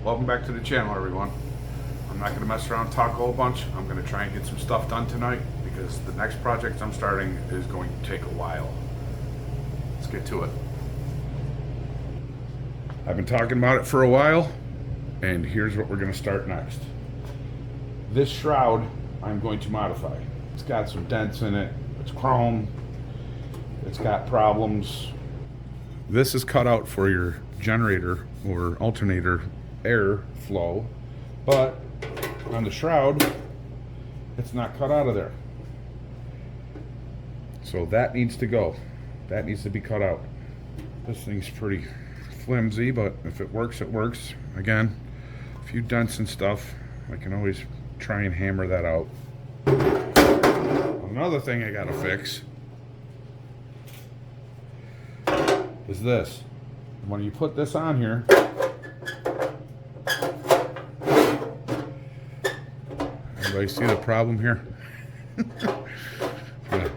Welcome back to the channel, everyone. I'm not going to mess around and talk a whole bunch. I'm going to try and get some stuff done tonight because the next project I'm starting is going to take a while. Let's get to it. I've been talking about it for a while, and here's what we're going to start next. This shroud I'm going to modify. It's got some dents in it. It's chrome. It's got problems. This is cut out for your generator or alternator air flow, but on the shroud it's not cut out of there, so that needs to go. That needs to be cut out. This thing's pretty flimsy, but if it works, it works. Again, a few dents and stuff. I can always try and hammer that out. Another thing I gotta fix is this. When you put this on here, everybody see the problem here? Yeah,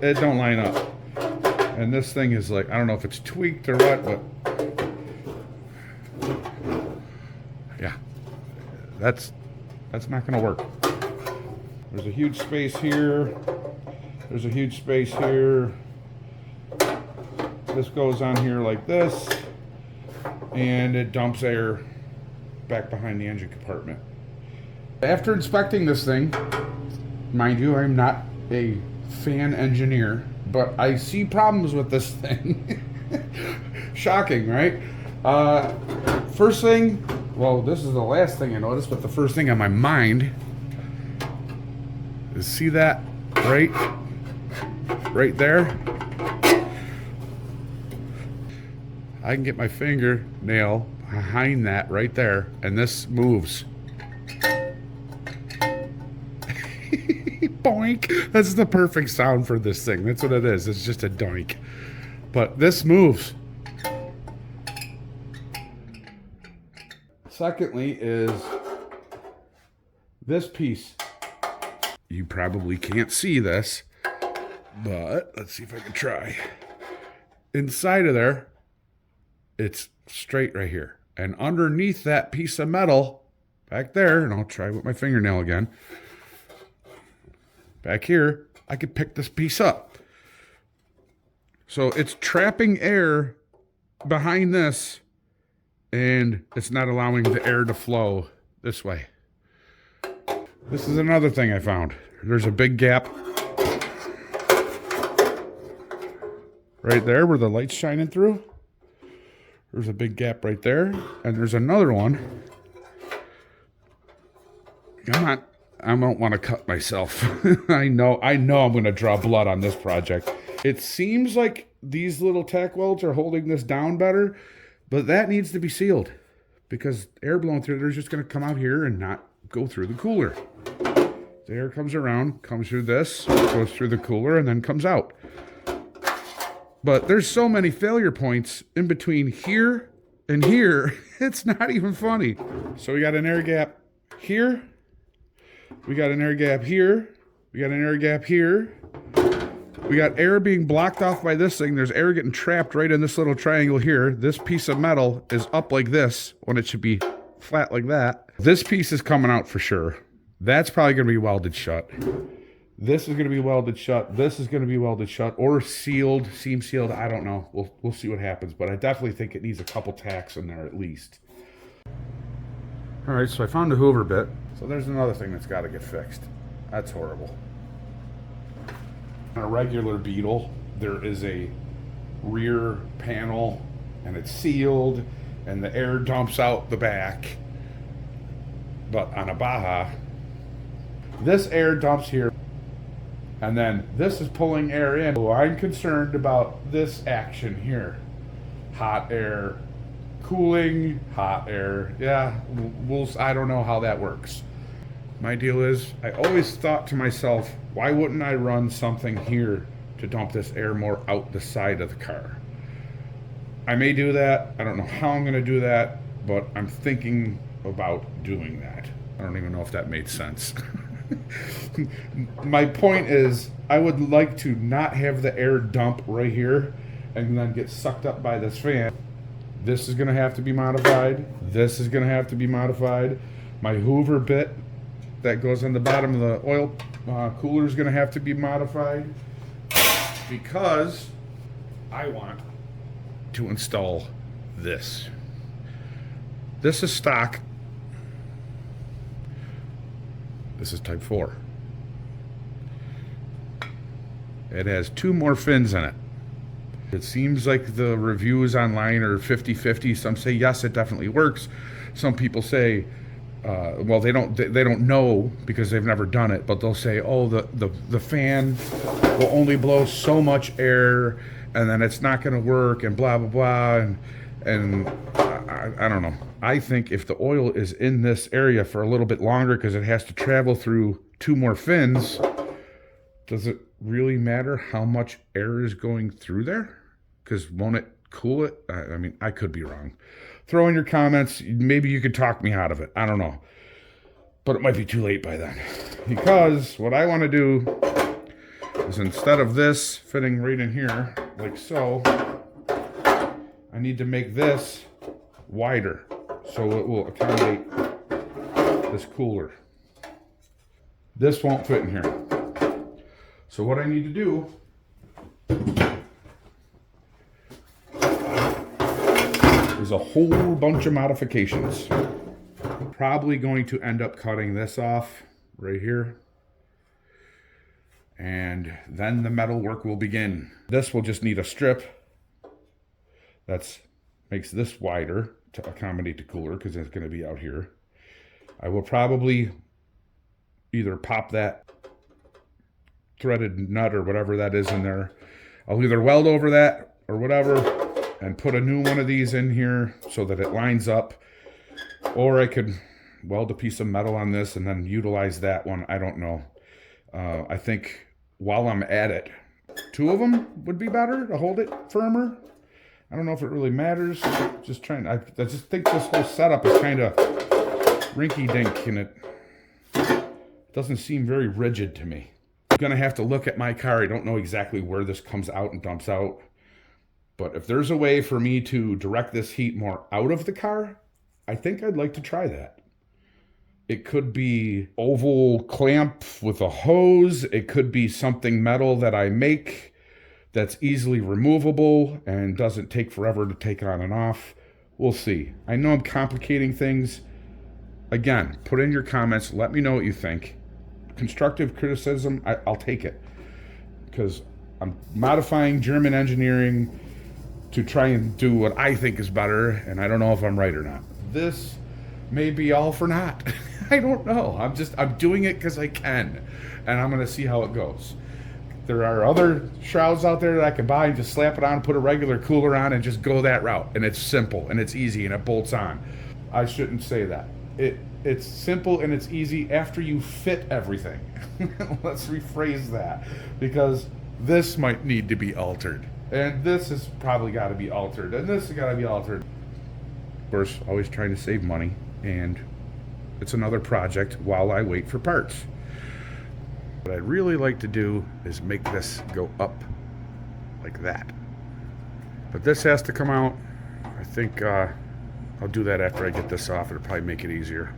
it don't line up. And this thing is like, I don't know if it's tweaked or what, but yeah, that's not gonna work. There's a huge space here. There's a huge space here. This goes on here like this, and it dumps air back behind the engine compartment. After inspecting this thing, mind you, I'm not a fan engineer, but I see problems with this thing. Shocking, right? First thing, well, this is the last thing I noticed, but the first thing on my mind is, see that right there? I can get my fingernail behind that right there, and this moves. Boink! That's the perfect sound for this thing. That's what it is. It's just a doink. But this moves. Secondly is this piece. You probably can't see this, but let's see if I can try. Inside of there, it's straight right here. And underneath that piece of metal, back there, and I'll try with my fingernail again, back here, I could pick this piece up. So it's trapping air behind this, and it's not allowing the air to flow this way. This is another thing I found. There's a big gap right there where the light's shining through. There's a big gap right there, and there's another one. Come on, I don't want to cut myself. I know I'm going to draw blood on this project. It seems like these little tack welds are holding this down better, but that needs to be sealed because air blowing through there is just going to come out here and not go through the cooler. The air comes around, comes through this, goes through the cooler, and then comes out. But there's so many failure points in between here and here, it's not even funny. So we got an air gap here. We got an air gap here. We got an air gap here. We got air being blocked off by this thing. There's air getting trapped right in this little triangle here. This piece of metal is up like this when it should be flat like that. This piece is coming out for sure. That's probably going to be welded shut. This is going to be welded shut. This is going to be welded shut or sealed, seam sealed. I don't know. We'll see what happens, but I definitely think it needs a couple tacks in there at least. All right, so I found a Hoover bit. So there's another thing that's got to get fixed. That's horrible. On a regular Beetle, there is a rear panel, and it's sealed, and the air dumps out the back. But on a Baja, this air dumps here, and then this is pulling air in. So I'm concerned about this action here. Hot air, cooling, hot air. Yeah, I don't know how that works. My deal is, I always thought to myself, why wouldn't I run something here to dump this air more out the side of the car? I may do that. I don't know how I'm going to do that, but I'm thinking about doing that. I don't even know if that made sense. My point is, I would like to not have the air dump right here and then get sucked up by this fan. This is going to have to be modified. This is going to have to be modified. My Hoover bit that goes on the bottom of the oil cooler is going to have to be modified because I want to install this. This is stock. This is type 4. It has 2 more fins in it. It seems like the reviews online are 50-50. Some say yes, it definitely works. Some people say, well, they don't know because they've never done it, but they'll say, oh, the fan will only blow so much air, and then it's not going to work, and blah blah blah, and I don't know. I think if the oil is in this area for a little bit longer because it has to travel through 2 more fins, does it really matter how much air is going through there? Because won't it cool it? I mean, I could be wrong. Throw in your comments. Maybe you could talk me out of it. I don't know. But it might be too late by then. Because what I want to do is instead of this fitting right in here, like so, I need to make this wider so it will accommodate this cooler. This won't fit in here. So what I need to do is a whole bunch of modifications. Probably going to end up cutting this off right here. And then the metal work will begin. This will just need a strip that makes this wider to accommodate the cooler because it's going to be out here. I will probably either pop that threaded nut or whatever that is in there. I'll either weld over that or whatever and put a new one of these in here so that it lines up, or I could weld a piece of metal on this and then utilize that one. I don't know. I think while I'm at it, 2 of them would be better to hold it firmer. I don't know if it really matters. Just trying. I just think this whole setup is kind of rinky-dink, and it doesn't seem very rigid to me. I'm gonna have to look at my car. I don't know exactly where this comes out and dumps out, but if there's a way for me to direct this heat more out of the car, I think I'd like to try that. It could be oval clamp with a hose. It could be something metal that I make that's easily removable and doesn't take forever to take on and off. We'll see. I know I'm complicating things. Again, put in your comments. Let me know what you think. Constructive criticism, I'll take it. Because I'm modifying German engineering to try and do what I think is better, and I don't know if I'm right or not. This may be all for naught. I don't know. I'm doing it because I can, and I'm going to see how it goes. There are other shrouds out there that I can buy and just slap it on, put a regular cooler on, and just go that route. And it's simple, and it's easy, and it bolts on. I shouldn't say that. It's simple and it's easy after you fit everything. Let's rephrase that, because this might need to be altered, and this has probably got to be altered, and this has got to be altered. Of course, always trying to save money, and it's another project while I wait for parts. What I'd really like to do is make this go up like that. But this has to come out. I think I'll do that after I get this off. It'll probably make it easier.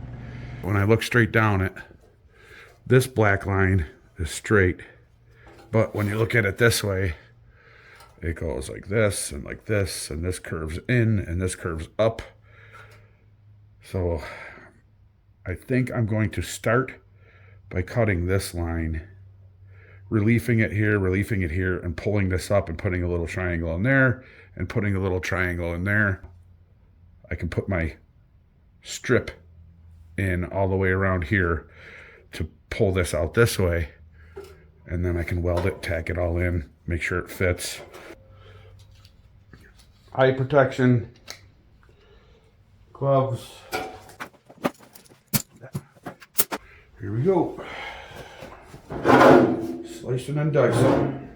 When I look straight down it, this black line is straight. But when you look at it this way, it goes like this, and this curves in, and this curves up. So I think I'm going to start by cutting this line, reliefing it here, and pulling this up and putting a little triangle in there, and putting a little triangle in there. I can put my strip in all the way around here to pull this out this way, and then I can weld it, tack it all in, make sure it fits. Eye protection, gloves. Here we go. Slicing and dicing.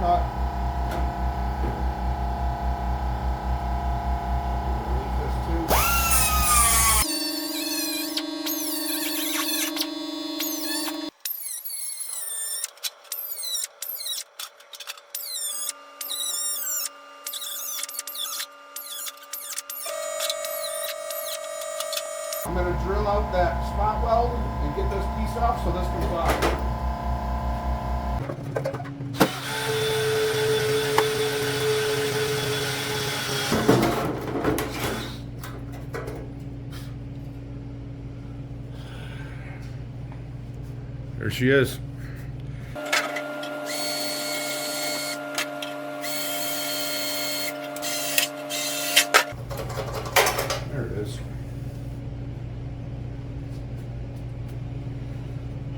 cut. I'm going to drill out that spot weld and get this piece off so this can fly. There she is. There it is.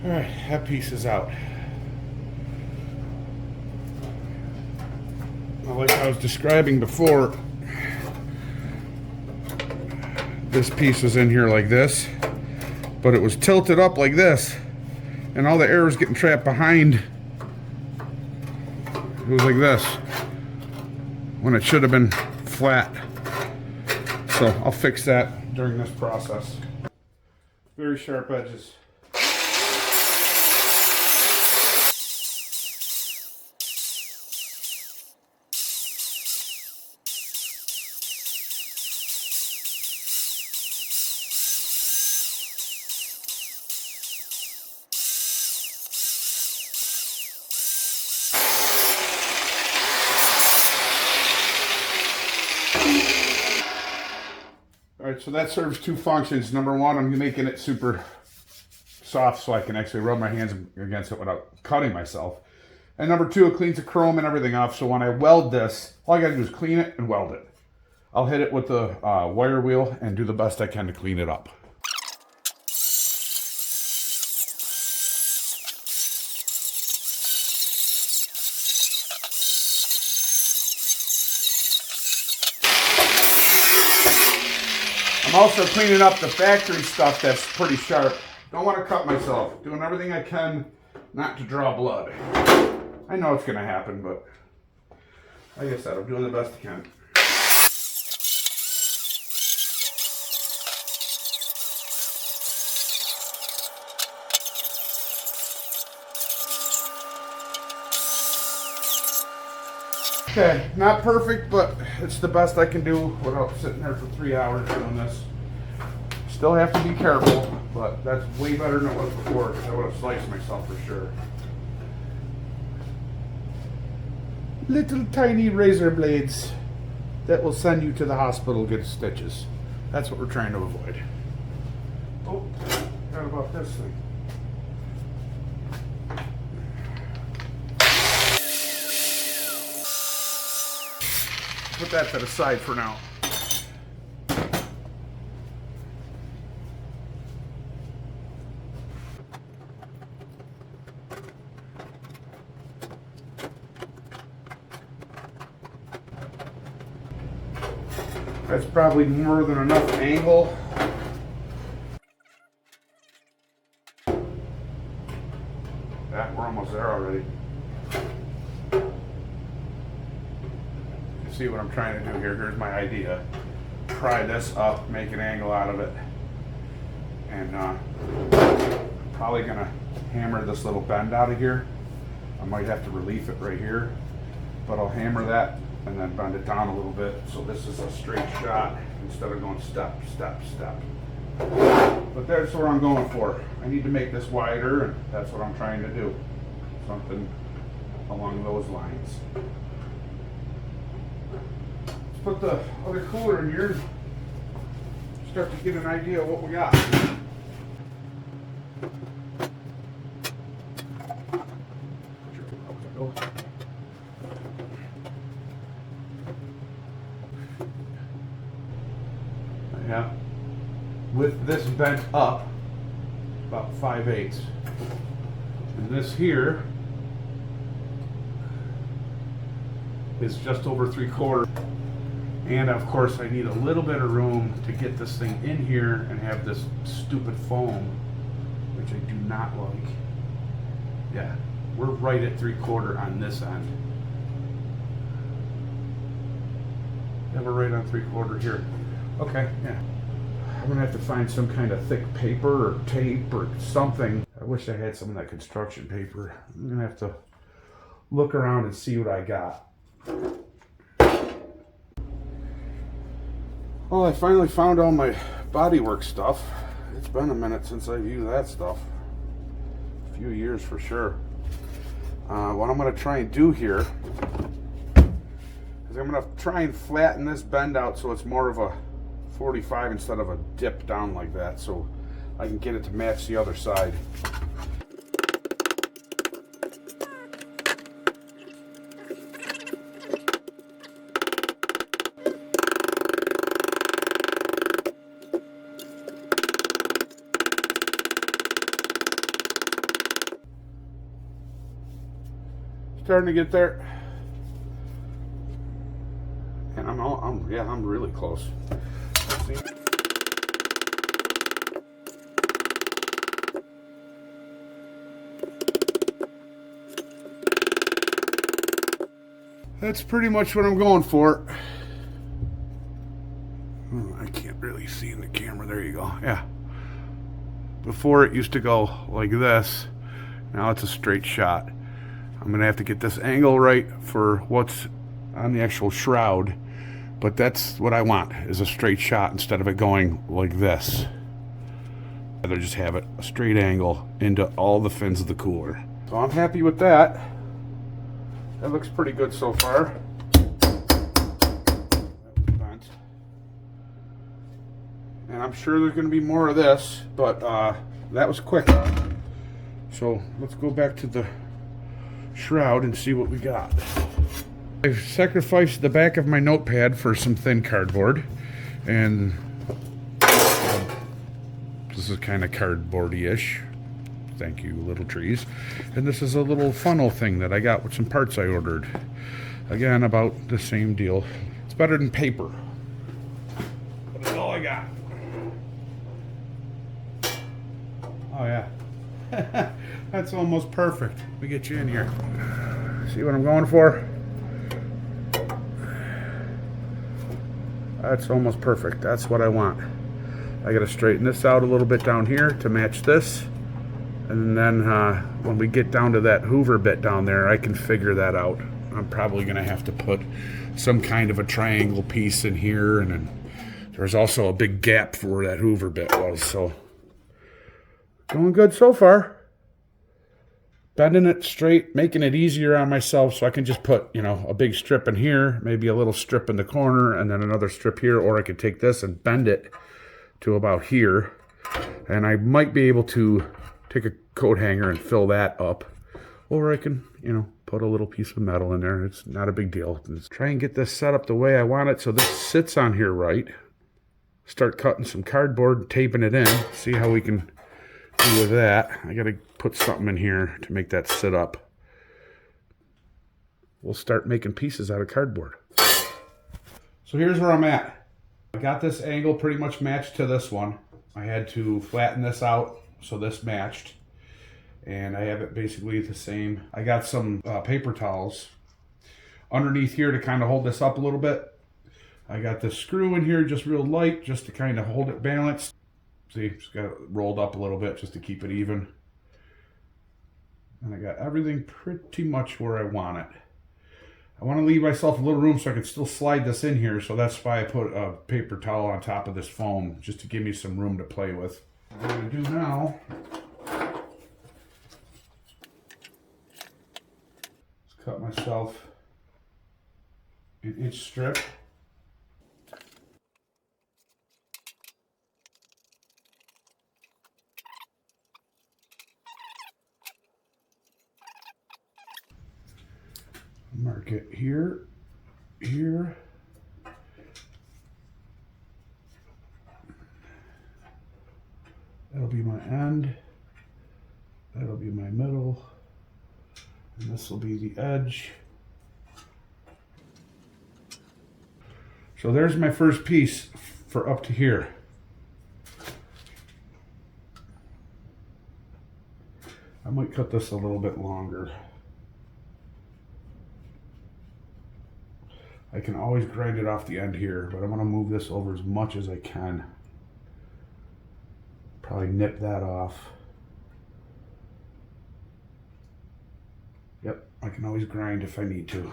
All right, that piece is out. Well, like I was describing before, this piece was in here like this, but it was tilted up like this, and all the air was getting trapped behind. It was like this, when it should have been flat. So I'll fix that during this process. Very sharp edges. Alright, so that serves two functions. Number one, I'm making it super soft so I can actually rub my hands against it without cutting myself. And number two, it cleans the chrome and everything off, so when I weld this, all I gotta do is clean it and weld it. I'll hit it with the wire wheel and do the best I can to clean it up. I'm also cleaning up the factory stuff that's pretty sharp. Don't want to cut myself. Doing everything I can not to draw blood. I know it's going to happen, but like I said, I'm doing the best I can. Okay, not perfect, but it's the best I can do without sitting there for 3 hours doing this. Still have to be careful, but that's way better than it was before, because I would have sliced myself for sure. Little tiny razor blades that will send you to the hospital to get stitches. That's what we're trying to avoid. Oh, forgot about this thing. Put that to the side for now. That's probably more than enough angle. That, we're almost there already. See what I'm trying to do here. Here's my idea. Pry this up, make an angle out of it, and probably gonna hammer this little bend out of here. I might have to relief it right here, but I'll hammer that and then bend it down a little bit so this is a straight shot instead of going step, step, step. But that's what I'm going for. I need to make this wider, and that's what I'm trying to do. Something along those lines. Put the other cooler in here and start to get an idea of what we got. Yeah, with this bent up about 5/8, and this here is just over 3/4. And of course I need a little bit of room to get this thing in here and have this stupid foam, which I do not like. Yeah, we're right at 3/4 on this end. And we're right on 3/4 here. Okay, yeah. I'm gonna have to find some kind of thick paper or tape or something. I wish I had some of that construction paper. I'm gonna have to look around and see what I got. Well, I finally found all my bodywork stuff. It's been a minute since I've used that stuff. A few years for sure. What I'm going to try and do here is I'm going to try and flatten this bend out so it's more of a 45 instead of a dip down like that, so I can get it to match the other side. Starting to get there, and I'm really close. See? That's pretty much what I'm going for. Oh, I can't really see in the camera. There you go. Yeah. Before it used to go like this. Now it's a straight shot. I'm gonna have to get this angle right for what's on the actual shroud, but that's what I want, is a straight shot instead of it going like this. I'd rather just have it a straight angle into all the fins of the cooler. So I'm happy with that. That looks pretty good so far. And I'm sure there's gonna be more of this, but that was quick. So let's go back to the shroud and see what we got. I've sacrificed the back of my notepad for some thin cardboard, and this is kind of cardboardy-ish. Thank you, little trees. And this is a little funnel thing that I got with some parts I ordered. Again, about the same deal. It's better than paper. But that's all I got. Oh yeah. That's almost perfect. Let me get you in here. See what I'm going for? That's almost perfect. That's what I want. I gotta straighten this out a little bit down here to match this. And then when we get down to that Hoover bit down there, I can figure that out. I'm probably gonna have to put some kind of a triangle piece in here, and then there's also a big gap for where that Hoover bit was, so going good so far. Bending it straight, making it easier on myself so I can just put, you know, a big strip in here, maybe a little strip in the corner, and then another strip here, or I could take this and bend it to about here. And I might be able to take a coat hanger and fill that up. Or I can, you know, put a little piece of metal in there. It's not a big deal. Just try and get this set up the way I want it so this sits on here right. Start cutting some cardboard and taping it in. See how we can do with that. I gotta put something in here to make that sit up. We'll start making pieces out of cardboard. So here's where I'm at. I got this angle pretty much matched to this one. I had to flatten this out so this matched, and I have it basically the same. I got some paper towels underneath here to kind of hold this up a little bit. I got this screw in here just real light just to kind of hold it balanced. See, just got it rolled up a little bit just to keep it even. And I got everything pretty much where I want it. I want to leave myself a little room so I can still slide this in here, so that's why I put a paper towel on top of this foam, just to give me some room to play with. What I'm going to do now is cut myself an inch strip. Mark it here, here. That'll be my end. That'll be my middle. And this will be the edge. So there's my first piece for up to here. I might cut this a little bit longer. I can always grind it off the end here, but I'm gonna move this over as much as I can. Probably nip that off. Yep, I can always grind if I need to.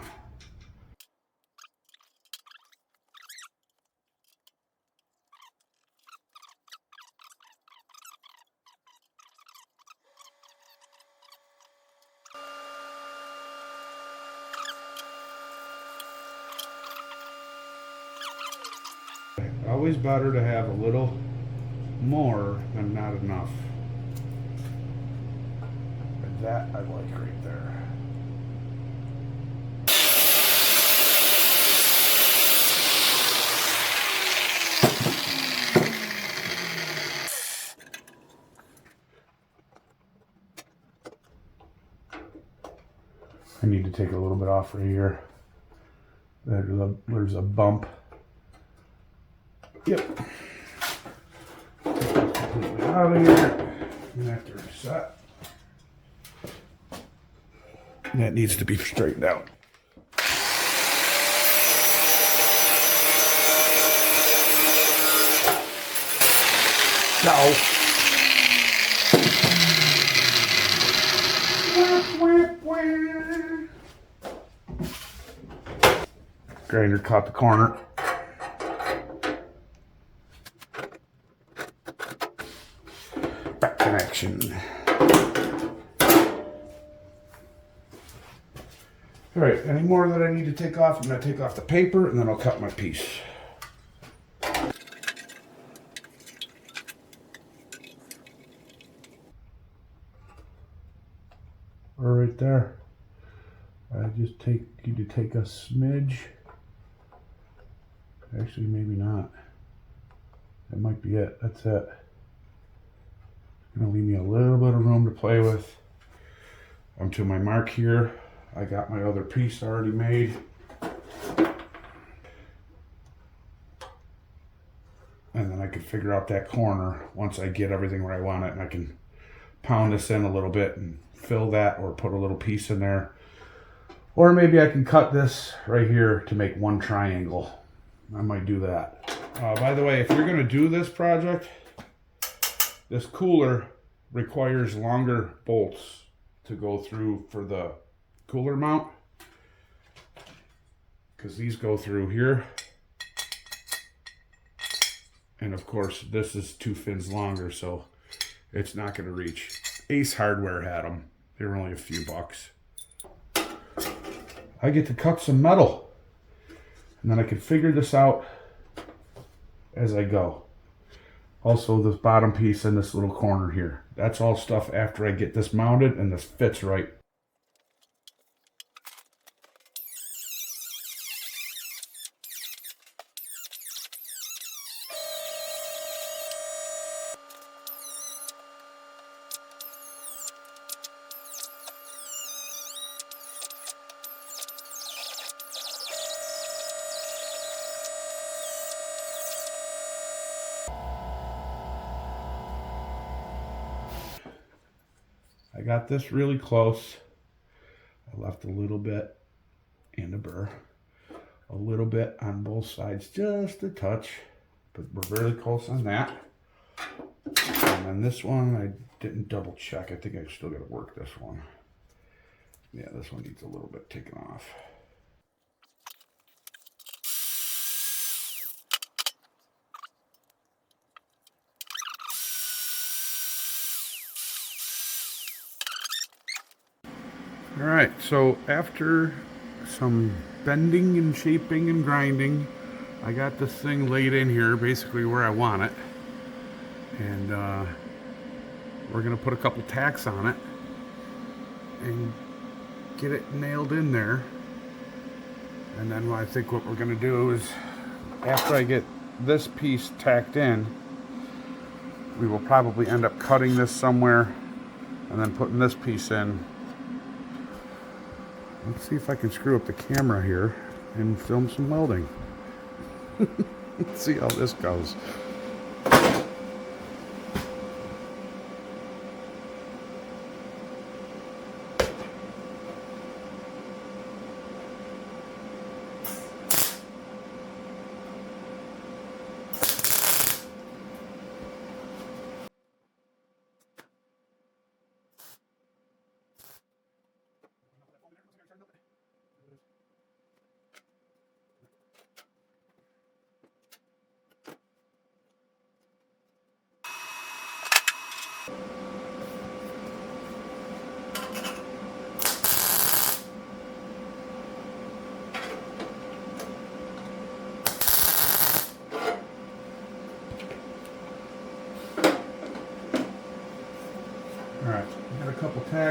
Always better to have a little more than not enough. And that I like right there. I need to take a little bit off right here. There's a bump. Yep. Completely out of here. I'm gonna have to reset. That needs to be straightened out. No. Grinder caught the corner. Back connection. All right, any more that I need to take off? I'm going to take off the paper and then I'll cut my piece. Right there. I just need to take a smidge. Actually, maybe not. That might be it. That's it. It's gonna leave me a little bit of room to play with. I'm to my mark here. I got my other piece already made. And then I can figure out that corner once I get everything where I want it, and I can pound this in a little bit and fill that, or put a little piece in there. Or maybe I can cut this right here to make one triangle. I might do that. By the way, if you're gonna do this project, this cooler requires longer bolts to go through for the cooler mount, because these go through here. And of course, this is 2 fins longer, so it's not gonna reach. Ace Hardware had them. They were only a few bucks. I get to cut some metal, and then I can figure this out as I go. Also, this bottom piece and this little corner here. That's all stuff after I get this mounted and this fits right. I got this really close. I left a little bit and a burr. A little bit on both sides, just a touch, but we're really close on that. And then this one, I didn't double check. I think I still got to work this one. Yeah, this one needs a little bit taken off. All right, so after some bending and shaping and grinding, I got this thing laid in here basically where I want it. And we're gonna put a couple tacks on it and get it nailed in there. And then I think what we're gonna do is, after I get this piece tacked in, we will probably end up cutting this somewhere and then putting this piece in. Let's see if I can screw up the camera here and film some welding. Let's see how this goes.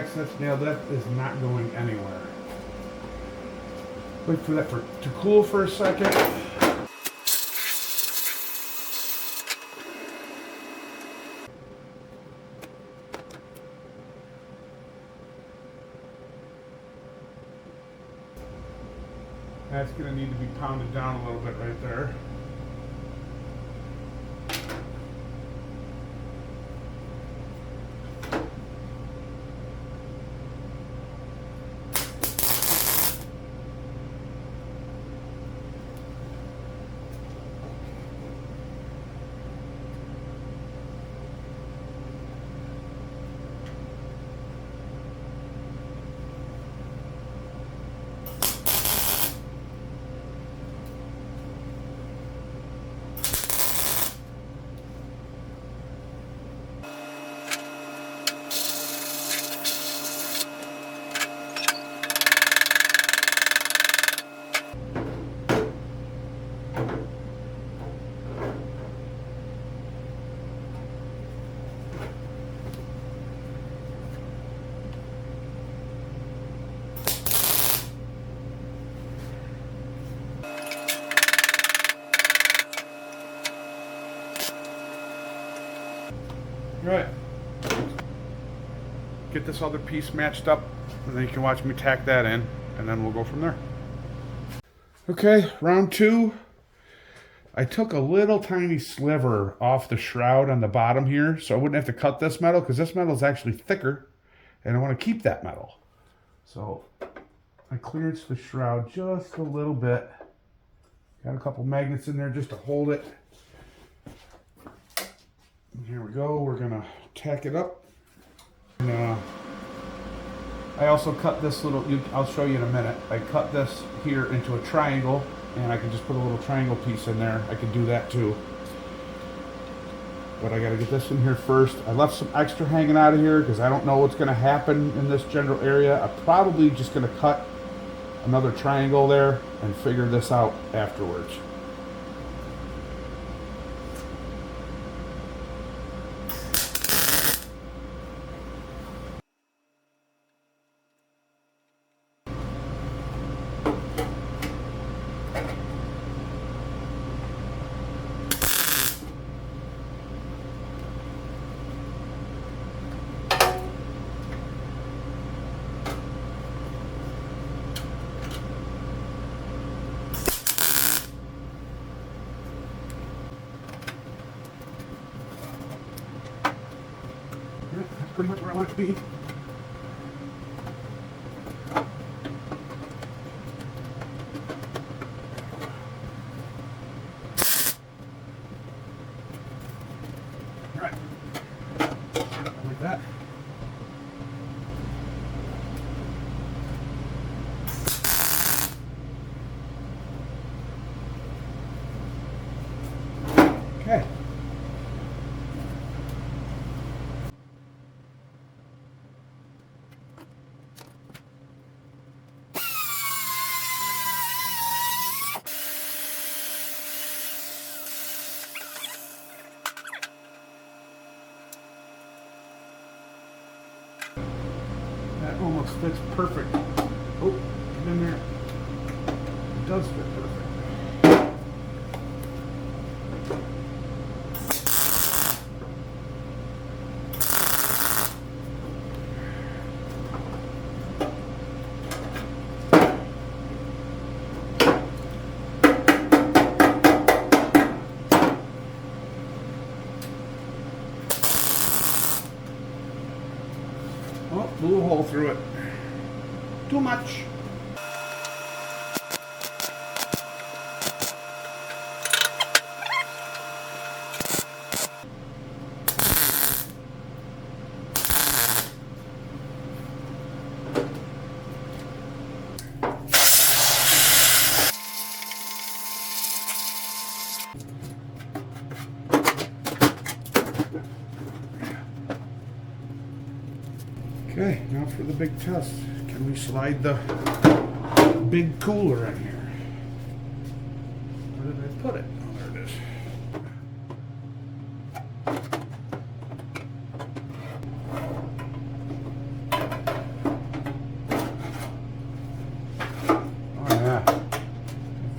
access nail, that is not going anywhere. Wait for that to cool for a second. That's going to need to be pounded down a little bit right there. Right. Get this other piece matched up, and then you can watch me tack that in, and then we'll go from there. Okay, round two. I took a little tiny sliver off the shroud on the bottom here, so I wouldn't have to cut this metal, because this metal is actually thicker, and I want to keep that metal. So I cleared the shroud just a little bit. Got a couple magnets in there just to hold it. Here we go, we're gonna tack it up. And, I also cut this little, I'll show you in a minute. I cut this here into a triangle, and I can just put a little triangle piece in there. I can do that too. But I gotta get this in here first. I left some extra hanging out of here because I don't know what's gonna happen in this general area. I'm probably just gonna cut another triangle there and figure this out afterwards. That's pretty much where I want it to be. All right. Like that. Okay. That almost fits perfect. Oh, get in there. It does fit perfect. Oh, blew a hole through it. Too much. Okay, now for the big test. Can we slide the big cooler in here? Where did I put it? Oh, there it is.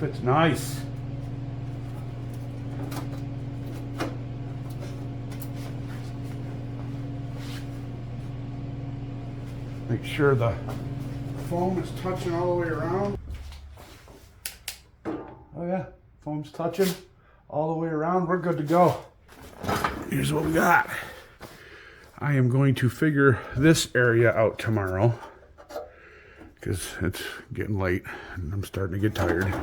Fits nice. Make sure the foam is touching all the way around. Oh yeah, foam's touching all the way around. We're good to go. Here's what we got. I am going to figure this area out tomorrow because it's getting late and I'm starting to get tired.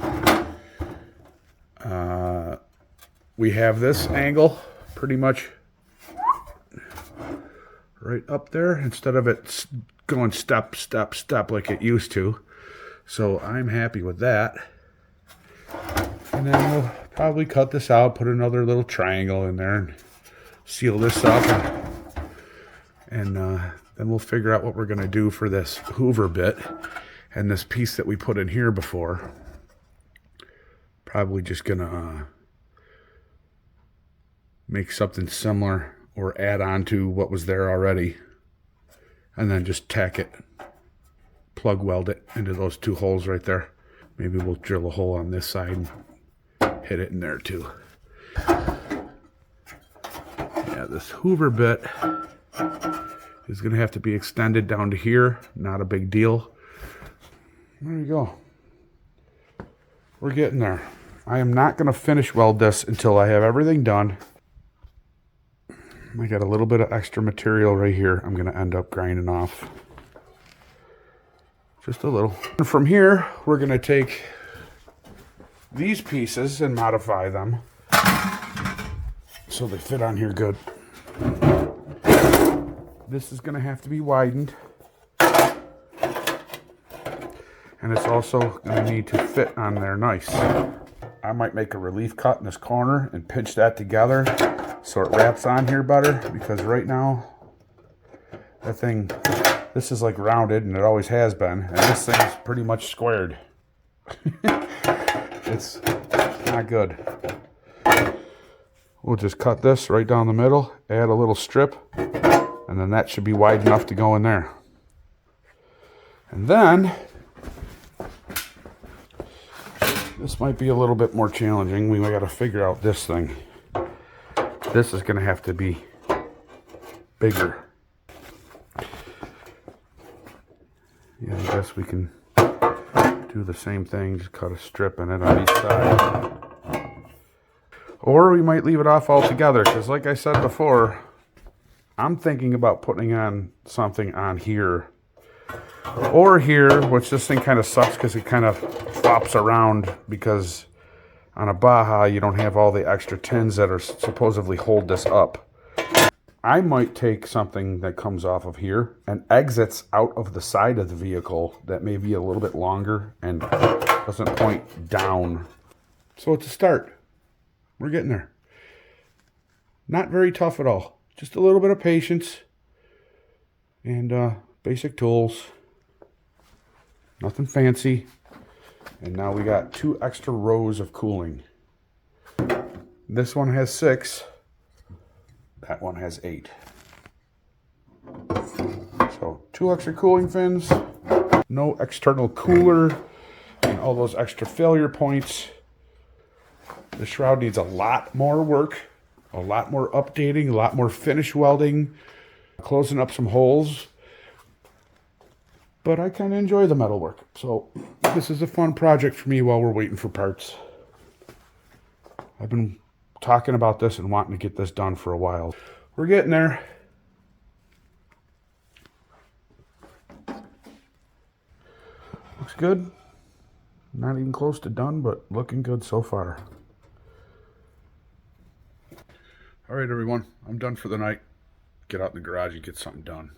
We have this angle pretty much right up there instead of it going step, step, step like it used to. So I'm happy with that. And then we'll probably cut this out, put another little triangle in there and seal this up. And then we'll figure out what we're going to do for this Hoover bit and this piece that we put in here before. Probably just going to make something similar or add on to what was there already. And then just tack it, plug weld it into those two holes right there. Maybe we'll drill a hole on this side and hit it in there too. Yeah, this Hoover bit is going to have to be extended down to here. Not a big deal. There you go. We're getting there. I am not going to finish weld this until I have everything done. I got a little bit of extra material right here I'm going to end up grinding off. Just a little. And from here, we're going to take these pieces and modify them so they fit on here good. This is going to have to be widened. And it's also going to need to fit on there nice. I might make a relief cut in this corner and pinch that together so it wraps on here better, because right now that thing, this is like rounded and it always has been, and this thing's pretty much squared. It's not good. We'll just cut this right down the middle, add a little strip, and then that should be wide enough to go in there. And then this might be a little bit more challenging. We got to figure out this thing. This is going to have to be bigger. Yeah, I guess we can do the same thing. Just cut a strip in it on each side. Or we might leave it off altogether, because like I said before, I'm thinking about putting on something on here or here, which this thing kind of sucks because it kind of flops around, because on a Baja you don't have all the extra tins that are supposedly hold this up. I might take something that comes off of here and exits out of the side of the vehicle that may be a little bit longer and doesn't point down. So it's a start. We're getting there. Not very tough at all. Just a little bit of patience and basic tools. Nothing fancy. And now we got 2 extra rows of cooling. This one has 6. That one has 8. So 2 extra cooling fins. No external cooler. And all those extra failure points. The shroud needs a lot more work. A lot more updating. A lot more finish welding. Closing up some holes. But I kind of enjoy the metal work. So this is a fun project for me while we're waiting for parts. I've been talking about this and wanting to get this done for a while. We're getting there. Looks good. Not even close to done, but looking good so far. All right, everyone. I'm done for the night. Get out in the garage and get something done.